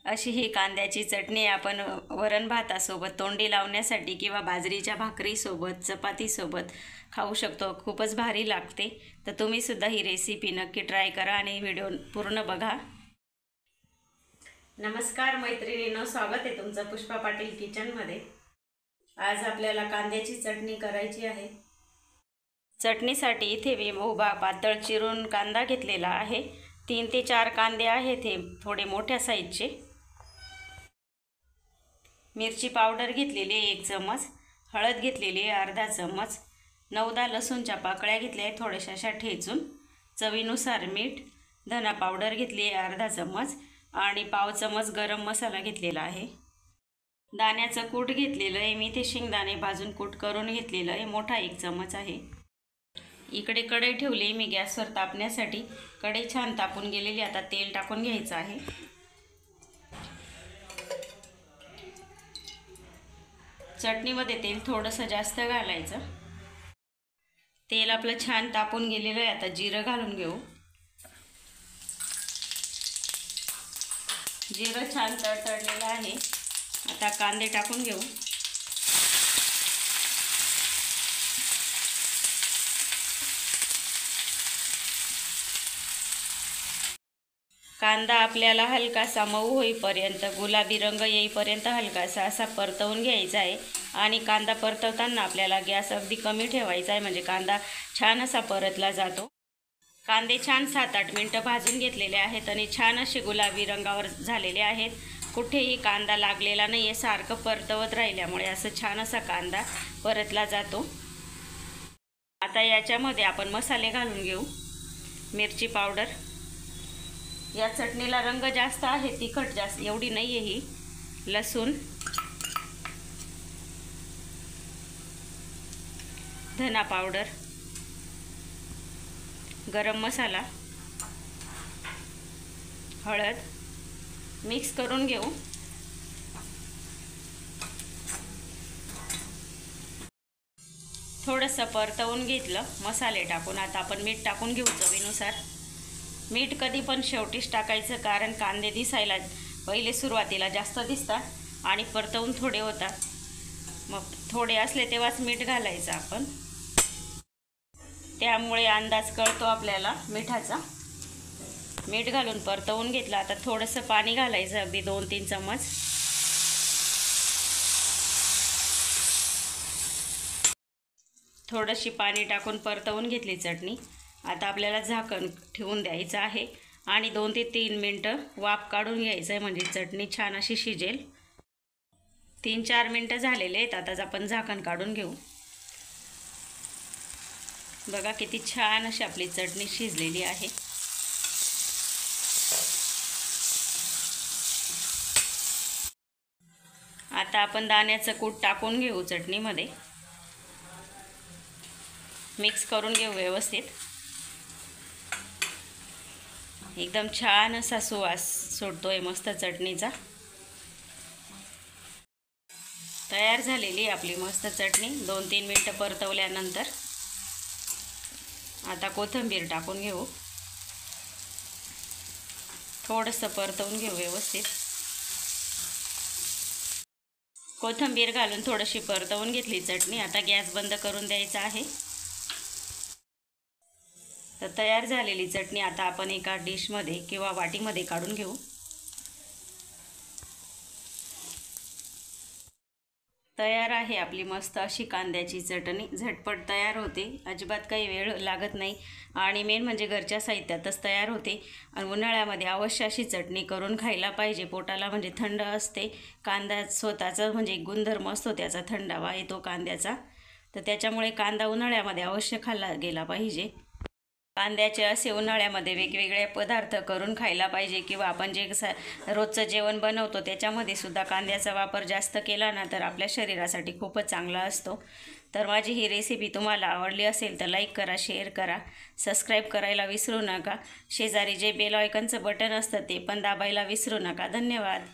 अशी ही कांद्याची चटणी आपण वरण भातासोबत तोंडी लावण्यासाठी किंवा बाजरीच्या भाकरीसोबत चपातीसोबत खाऊ शकतो। खूपच भारी लागते। तर तुम्ही सुद्धा ही रेसिपी नक्की ट्राय करा आणि व्हिडिओ पूर्ण बघा। नमस्कार मैत्रिणींनो, स्वागत आहे तुमचं पुष्पा पाटील किचनमध्ये। आज आपल्याला कांद्याची चटणी करायची आहे। चटणीसाठी इथे मी उभा पातळ चिरून कांदा घेतलेला आहे। 3 ते 4 कांदे आहेत, हे थोडे मोठ्या साईजचे। मिरची पावडर घेतलेली 1 चमच, हळद घेतलेली अर्धा चमच, 9-10 लसूणच्या पाकळ्या घेतल्या आहेत थोड्याशा अशा ठेचून, चवीनुसार मीठ, धना पावडर घेतली अर्धा चमच आणि पाव चमच गरम मसाला घेतलेला आहे। दाण्याचं कूट घेतलेलं आहे मी, ते शेंगदाणे भाजून कूट करून घेतलेलं आहे, मोठा 1 चमच आहे। इकडे कढई ठेवली मी गॅसवर तापण्यासाठी। कढई छान तापून गेलेली, आता तेल टाकून घ्यायचं आहे। चटणीमध्ये तेल थोडंसं जास्त घालायचं। तेल आपलं छान तापून गेलेलं आहे, आता जिरं घालून घेऊ। जिरं छान तडतडलेलं आहे, आता कांदे टाकून घेऊ। कांदा आपल्याला हलकासा मऊ होईपर्यंत, गुलाबी रंग येईपर्यंत हलकासा असा परतवून घ्यायचा आहे। आणि कांदा परतवताना आपल्याला गॅस अगदी कमी ठेवायचा आहे, म्हणजे कांदा छान असा परतला जातो। कांदे छान 7-8 मिनिटं भाजून घेतलेले आहेत आणि छान असे गुलाबी रंगावर झालेले आहेत। कुठेही कांदा लागलेला नाही आहे, सारखं परतवत राहिल्यामुळे असं छान असा कांदा परतला जातो। आता याच्यामध्ये आपण मसाले घालून घेऊ। मिरची पावडर, या चटणीला रंग जास्त आहे, तिखट जास्त एवढी नाही आहे ही। लसूण, धना पावडर, गरम मसाला, हळद मिक्स करून घेऊ। थोडंसं परतवून घेतलं मसाले टाकून। आता आपण मीठ टाकून घेऊ चवीनुसार। मीठ कधी पण शेवटीच टाकायचं, कारण कांदे दिसायला पहिले सुरुवातीला जास्त दिसतात आणि परतवून थोडे होतात, मग थोडे असले तेव्हाच मीठ घालायचं आपण, त्यामुळे अंदाज कळतो आपल्याला मिठाचा। मीठ घालून परतवून घेतलं, आता थोडंसं पाणी घालायचं, अगदी 2-3 चमच। थोडीशी पाणी टाकून परतवून घेतली चटणी। आता आपल्याला झाकण ठेवून द्यायचं आहे आणि 2 ते 3 मिनिटं वाफ काढून घ्यायचं आहे, म्हणजे चटणी छान अशी शिजेल। 3-4 मिनिटं झालेले आहेत, आता आपण झाकण काढून घेऊ। बघा किती छान अशी आपली चटणी शिजलेली आहे। आता आपण दाण्याचं कूट टाकून घेऊ चटणीमध्ये, मिक्स करून घेऊ व्यवस्थित। एकदम छान असा सुवास सुटतोय मस्त चटणीचा। तयार झालेली आपली मस्त चटणी 2-3 मिनिटं परतवल्यानंतर। आता कोथिंबीर टाकून घेऊ, थोडंसं परतवून घेऊ व्यवस्थित। कोथिंबीर घालून थोडीशी परतवून घेतली चटणी। आता गॅस बंद करून द्यायचा आहे। तर तयार झालेली चटणी आता आपण एका डिशमध्ये किंवा वाटीमध्ये काढून घेऊ। तयार आहे आपली मस्त अशी कांद्याची चटणी। झटपट तयार होते, अजिबात काही वेळ लागत नाही आणि मेन म्हणजे घरच्या साहित्यातच तयार होते। आणि उन्हाळ्यामध्ये अवश्य अशी चटणी करून खायला पाहिजे, पोटाला म्हणजे थंड असते। कांदा स्वतःचा म्हणजे गुणधर्म असतो, त्याचा थंडावा येतो कांद्याचा, तर त्याच्यामुळे कांदा उन्हाळ्यामध्ये अवश्य खाल्ला गेला पाहिजे। कांद्याचे असे उन्हाळ्यामध्ये वेगवेगळे पदार्थ करून खायला पाहिजे, किंवा आपण जे रोजचं जेवण बनवतो त्याच्यामध्ये सुद्धा कांद्याचा वापर जास्त केला ना तर आपल्या शरीरासाठी खूपच चांगला असतो। तर माझी ही रेसिपी तुम्हाला आवडली असेल तर लाईक करा, शेअर करा, सबस्क्राईब करायला विसरू नका। शेजारी जे बेल आयकॉनचं बटन असतं ते पण दाबायला विसरू नका। धन्यवाद।